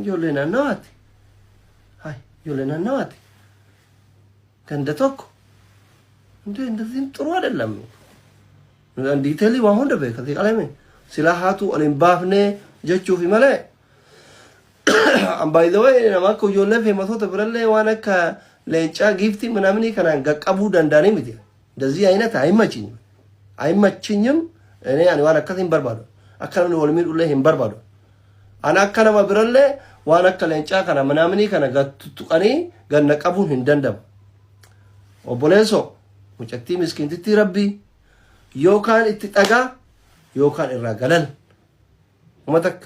ijoollee naannawaati. Hai ijoollee naannawaati. Ganda tokko እንደዚህ ጥሩ አይደለም። ዲቴሊ ዋሁን ደበ ከዚህ ቀለሜ ሲላሃቱ አልምባፍኔ ጀቹፊ መለ አም ባይ ዘ ዌይ ነማኮ ጆለ ፈመቶ ተብረለ ዋነከ ለንጫ ጊፍቲ ምናምን ከናን ገቀቡ ደንዳኔ ምት እንደዚህ አይነት አይመችኝም እኔ ያኔ ዋና ከሲን በርባዶ አከለ ወልሚድ ሁሉ ይሄን በርባዶ አና አከለ ማብረለ ዋነከ ለንጫ ከና ምናምን ከና ገቱቀኒ ገነቀቡን እንደንደም ኦቦሌሶ ሙጨቲ ምስኪንቲ ረቢ ዮካን ኢትጠጋ ዮካን ኢራገለል ወመተክ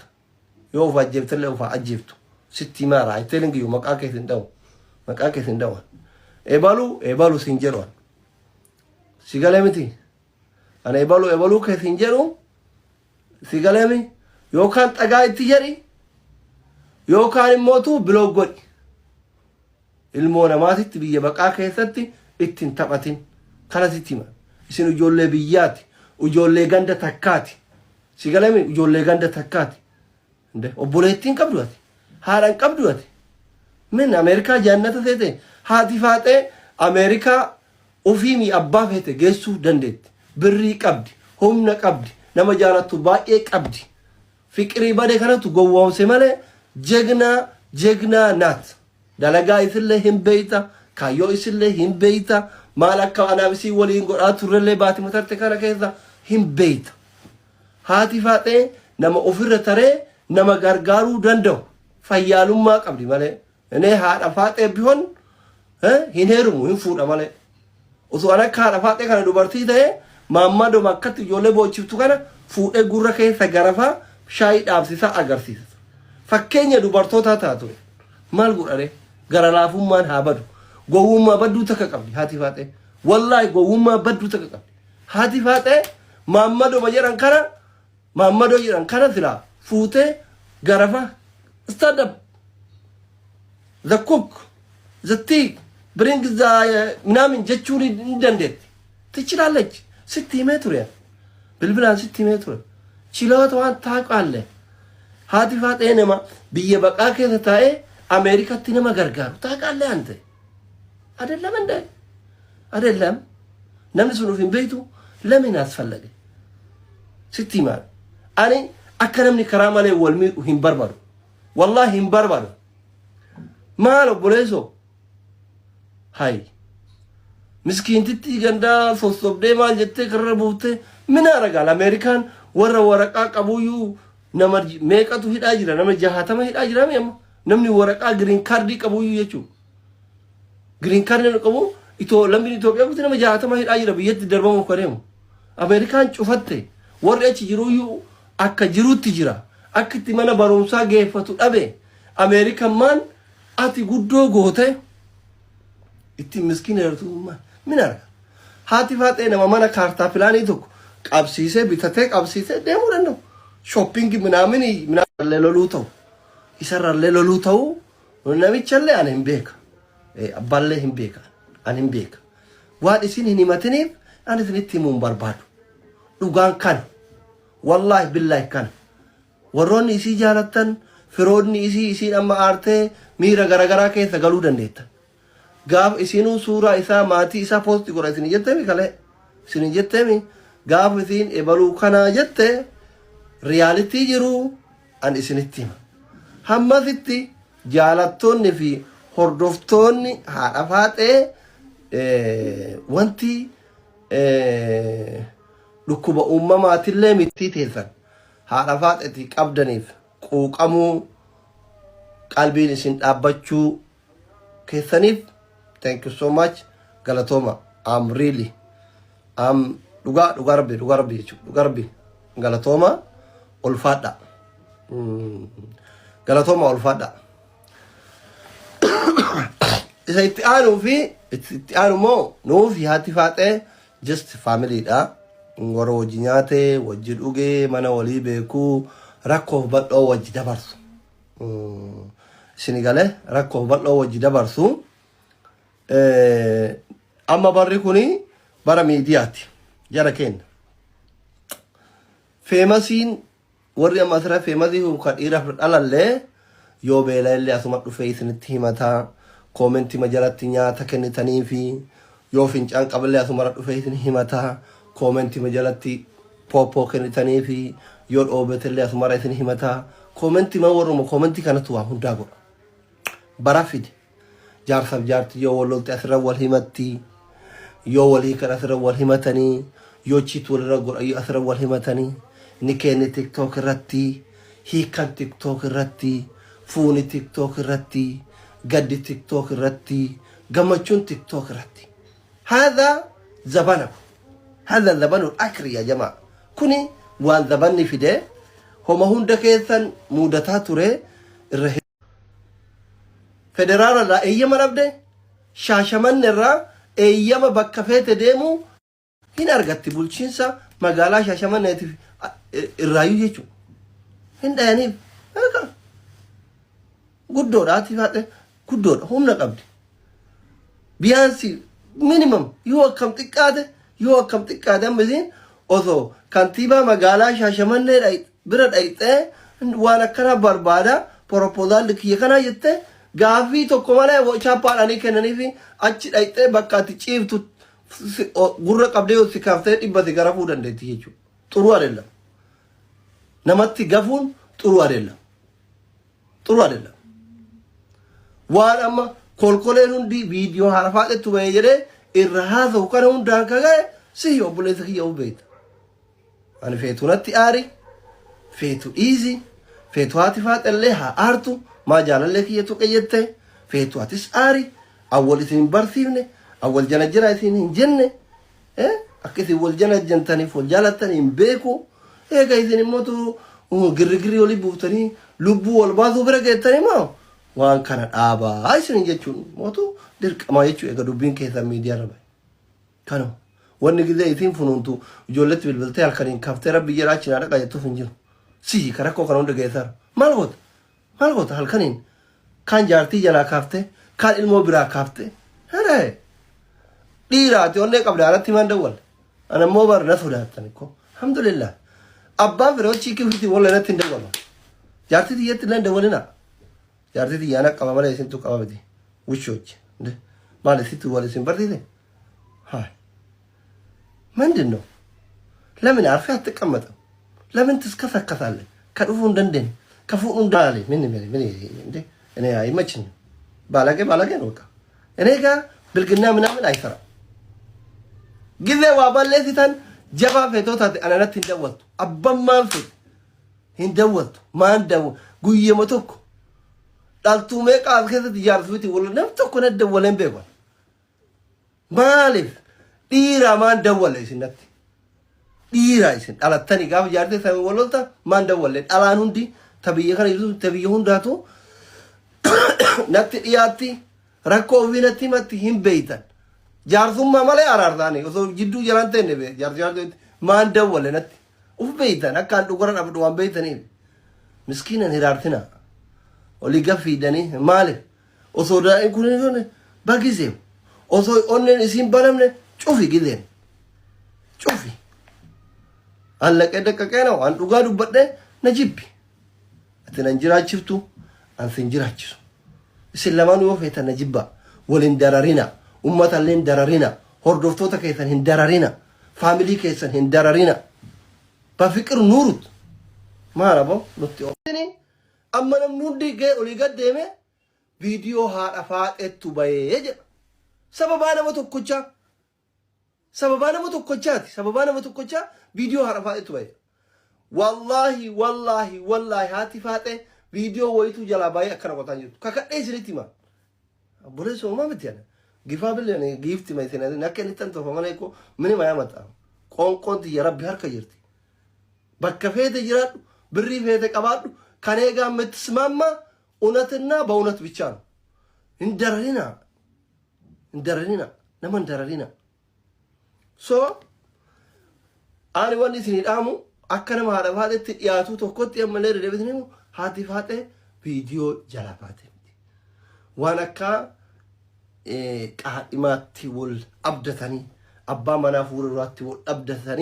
ዮፋ ጀብተለ ዮፋ አጅብቱ ሲቲ ማራ አይቴልንግ ዩ መቃከት እንደው ኤባሉ ሲንጀሯን ሲገለምቲ አነ ኤባሉ ከሲንጀሩ ሲገለሚ ዮካን ጠጋ ኢትጀሪ ዮካን ሞቱ ብሎጎድ ilmoona maatitti biyya baqaa keessatti ittiin taphatin kanasitti hima isin ijoollee biyyaati ijoollee ganda takkaati sigalame ijoollee ganda takkaati inde obboleettiin qabdu ati haadhan qabdu ati min ameerikaa jaannata seete haati faaxee ameerikaa ofiimi abbaa feete geessuu dandeetti birrii qabdi humna qabdi nama jaalattu baay'ee qabdi fiqirii bade kanatu gowwoomse malee jegnaa naat dalagaa isillee hin beeyta kayyoo isillee hin beeyta maal akka anaabisii waliin godhaa turrellee baati matarte kana keessa hin beeyta haati faaxee nama ofirra taree nama gargaaruu danda'u fayyaalummaa qabdi malee inee haadha faaxee bihoon hin heerumu hin fuudha malee osoo ana akka haadha faaxee kana dubartii ta'ee maammadoo makkatti ijoollee boochiftu kana fuudhee gurra keessa garafaa shaayii dhaabsisaa agarsiisa fakkeenya dubartootaa taatu maal godhare gara laafummaan haa badu gowwummaa badduu takka qabdi haati faaxee wallahi gowwummaa badduu takka qabdi haati faaxee maammadoo jedhan kana silaa fuutee garafa stand up the cook the tea bring the ምናምን jechuun hin dandeetti ትችላለች ስትይመ ቱሪያ bilbilaan ስትይመ ቱሪያ ችሎታዋን ታውቃለህ haati faaxee nama biyya baqaa keessa taa'ee አሜሪካቲ ነማ ገርጋሩ ታውቃለህ አንተ አይደለም እንዴ አይደለም ነምን ሱኑፊን ቤቱ ለምን አስፈለገ ስትይማል አኔ አከረምኒ ከራማሌ ወልሚ ሂምበርባሩ والله ሂምበርባሩ ማሎ ቦሌሶ ሃይ ምስኪንቲቲ ገንዳ ሶስቶብዴ ማልጀቴ ከረቡቴ ምን አረጋል አሜሪካን ወረቃ ቀቡዩ ነመርጂ ሜቀቱ ሂዳ ጅራ ነመ ጃሃተመ ሂዳ ጅራ መም namni waraqaa green card qabu jechu green card qabu lambi Itoophiyaa guutuu nama 60 hidhaa jira biyyatti darbamu koreemu Ameerikaan cufatte warri achi jiru akka jirutti jira akka itti mana barumsaa geeffatu dhabe Ameerikaan maan ati guddoo goote itti miskiineertu min arga haati faaxee nama mana kaartaa pilaanii tokko qabsiisee bitatee qabsiisee deemuu danda'u shopping ምናምን ለሎሉ ተው ይሰራል ለሎሉ ተው ነብቻለ አነን ቤካ አባለ ህም ቤካ አነን ቤካ ዋዲሲን ህኒመትኒ አንተን ትሙን በርባዱ ዱጋን ካን والله بالله ካን ወሮኒ ሲጃረተን ፍሮድኒ ኢሲ ደማ አርቴ ሚራ ገረገራ ከሰ ገሉ ደንዴታ ጋፍ ኢሲኑ ሱራ ኢሳ ማቲ ኢሳ ፖስት ጎራሲን ይተሚ ከለ ሲን ይተሚ ጋፍ ኢሲን ኤበሉ ካና ይተ ሪያሊቲ ጅሩ አን ኢሲንቲማ hammasitti jaalattoonni fi hordoftoonni haadha faaxee wanti dhukkuba uumamaatillee mitti teessan haadha faaxeeti qabdaniif quuqamuu qalbiin isin dhaabbachuu keessaniif thank you so much galatooma dhugaa rabbi galatooma ulfaadha galatooma ulfaadha isa itti aanu moo nuufi haati faaxee just family dha warra wajji nyaate wajji dhugee mana walii beekuu rakkoof bal'oo wajji dabarsu isini galee rakkoof bal'oo wajji dabarsu amma barri kuni bara miidiyaati jara kenna feemasiin warri amma asirra feemasii kan dhiiraaf dhalallee yoo beela illee asuma dhufee isinitti himataa koomentii majalatti nyaata kennitanii fi yoo fincaan qaballee asuma dhufee isin himataa koomentii majalatti poopoo kennitanii fi yoo dhoobetellee asuma isin himataa koomentii ma warruma koomentii kanatu waa hundaa godha bara fide jaarsaaf jaartii yoo wallolti asirra wal himatti yoo walii kan asirra wal himatanii yoo chiitu walirra godha asirra wal himatanii ni kenni TikTok irratti hiikan TikTok irratti fuuni TikTok irratti gaddi TikTok irratti gammachuun TikTok irratti هذا زبانه هذا زبان الأكر يا جماعة كوني وان زباني في ده هما هندا كيسان مودتا توري الرهي فدرارا لا ايما ربده شاشمان نرى ايما بكفيت ديمو هنا ارغتي بولشينسا مغالا شاشمان نتي الرايو يجو هندا يعني هكا قدود آتي فاتح قدود هم نقبدي بيانسي minimum yoo akkam xiqqaate ammaziin osoo kantiibaa magaalaa Shaashamannee bira dhayxee waan akkana barbaada proposal kiyya kana jettee gaafii tokko malee chaappaadhaanii kennanii fi achi dhayxee bakka ati ciiftu gurra qabdee yoo si kaaftee dhibba si garafuu dandeetti jechuudha. Xuruu adeella. Namatti gafuun xuruu adeella. Xuruu adeella. Waan amma kolkoleen hundi viidiyoo harafaadhetu bahee jedhee irra haasa'u kana hundaan kaga'e si obboleessa kiyya beekta. Ani feetu natti aari, feetu dhiisi, feetu haati faaxallee haa aartu, maa jaalallee kiyya tuqe jettee, feetu atis aari, awwal isin hin barsiifne, awwal jana jira isin hin jenne, akka isin wal jana jentaniif wal jaalattan hin beeku, eega isin immoo girrigirri olii buuftanii lubbuu wal baasuu bira geettanii maa waan kana dhaabaa isin jechuun mootu dirqama jechuu eega dubbiin keessan miidiyaa irra bahe. Kanuma wanni gizee isin funuuntu ijoolletti bilbiltee halkaniin kaaftee rabbi jedhaa cinaa dhaqaa jettuuf hin jiru. Sii kan rakkoo kana hunda geessaara. Maal goota? Maal goota halkaniin kaan jaartii jalaa kaaftee kaan ilmoo biraa kaaftee. Heree dhiiraati onnee qabda alatti maan dawwal. Ana immoo bara na sodaattan ikkoo. Alhamdulillah. Abbaan firoo chiikii fitii walla natti hin dawwalu. Jaartii xiyyatti illee hin dawwalinaa. Jaartii xiyyaana qaba malee isintu qaba miti. Wushoochi. Maal isitti wal isin barsiise? Haa. Mandinno. Lamin arfee attiqammata. Lamin tiskasakkasalle. Ka dhufuu hin dandeenye. Ka fuudhuu hin daale. Mini. Ene yaa imachin. Baalagee nooka. Ene egaa bilginnaa minaamin ayisara. Gizee waa balleessitan jabaa feetoo taate ananatti hin dawwattu. Abban maan feete? Hin dawwattu. Maan dawwattu? Guyyama tokko. Dhaltuu meeqa as keessatti jaarsuu wal nam tokko na dawwaleen beekan. Maaliif dhiiraa maan dawwale isinatti? Dhiiraa isin dhalattanii gaafa jaartee samii walolta maan dawwalee dhalaan hundi tabiyya kana jirtu tabiyya hundaatu natti dhiyaatti rakkoo ofii natti himatti hin beeytan. Jaarsummaa malee araartaanii osoo jidduu jalaan ta'e jaartii maan dawwale natti uf beeytan akkaan dhugara dhabdu waan beeytaniif miskiinan hiraartinaa. Oli gafiidanii maaliif osoo daa'im kun bagiseef osoo onneen isin banamne cufi gizeen cufi allaqee daqqaqee na waan dhugaa dubbadhee na jibbi ati nan jiraachiftu an sin jiraachisu isin lamaan yoo feetan na jibba waliin dararina ummatallee hin dararina hordoftoota keessan hin dararina faamilii keessan hin dararina bafiqir nuurut maal aboo nutti amma namni hundi olii gad deeme viidiyoo haadha faaxeettu bahee jedha. Sababaa nama tokkochaati. Sababaa nama tokkochaa viidiyoo haadha faaxeettu bahee. Wallaahi haati faaxee viidiyoo wayituu jalaa bahee akkana qotaan jirtu. Kakadhee isinitti hima. Abboleessa uumaa miti yana. Gifaa billee giifti ma isin akka inni tan tofa malee koo mini mayaa maxaa. Qoonqoonti ya rabbi harka jirti. Bakka feete jiraadhu birrii feete qabaadhu. ከኔ ጋር የምትስማማ እውነትና በእውነት ብቻ ነው። እንደረሪና ለምን እንደረሪና ሶ አኒ ወንዲ ሲኒዳሙ አከነ ማረባለት ያቱ ተኮት የመለር ደብትኔ ሃቲፋቴ ቪዲዮ ጀላፋቴ ዋናካ ቃዲማቲ ወል አብደተኒ አባ መናፉር ራቲ ወል አብደተኒ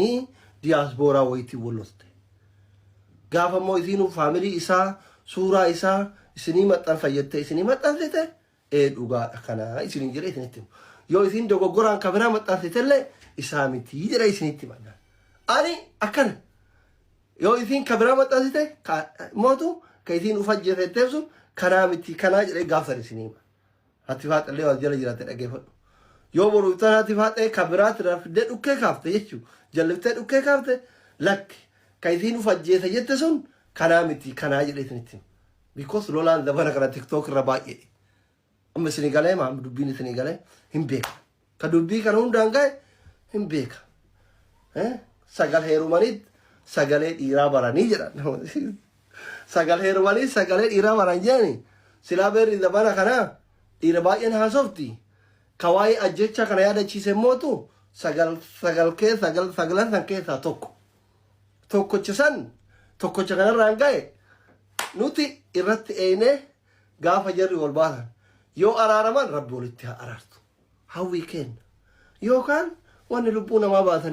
ዲያስፖራ ወይቲ ወልስተ gaafa moo isinu faamilii isaa suuraa isaa isinii maxxan fayyadte isinii maxxansite dhugaadha kana isinii jedhe isinitti yoo isin dogoggoraan kabiraa maxxansitellee isaa miti jedhe isinitti manna ani akkana yoo isin kabiraa maxxansite mootu ka isin ufajjetetteef sun kanaa miti kanaa jedhe gaafsan isinii hatti faaxallee wal jala jiraate dhageeffadhu yoo boru itan hatti faaxee kabiraatti rafidee dhukkee kaafte jechuu jalliftee dhukkee kaafte lakki ka isin ufajjeete jette sun kanaa miti kanaa jedhe isinitti because lolaan dabana kana tiktok irra baay'ee amma isinii galee maam dubbiin isinii galee hin beeka ka dubbii kana hundaan gahe hin beeka sagal heerumaniit sagalee dhiiraa baranii jedhan sagal heerumanii sagalee dhiiraa baran jedhani silaa beerri dabana kana dhiira baay'een haasofti ka waa'ee ajjecha kana yaadachiise mootu sagalan san keessaa tokkocha kanarraan gahe nuti irratti eenee gaafa jarri wal baasan yoo araaraman rabbi walitti haa araartu hawwii kenna yookaan wanni lubbuu namaa baasanii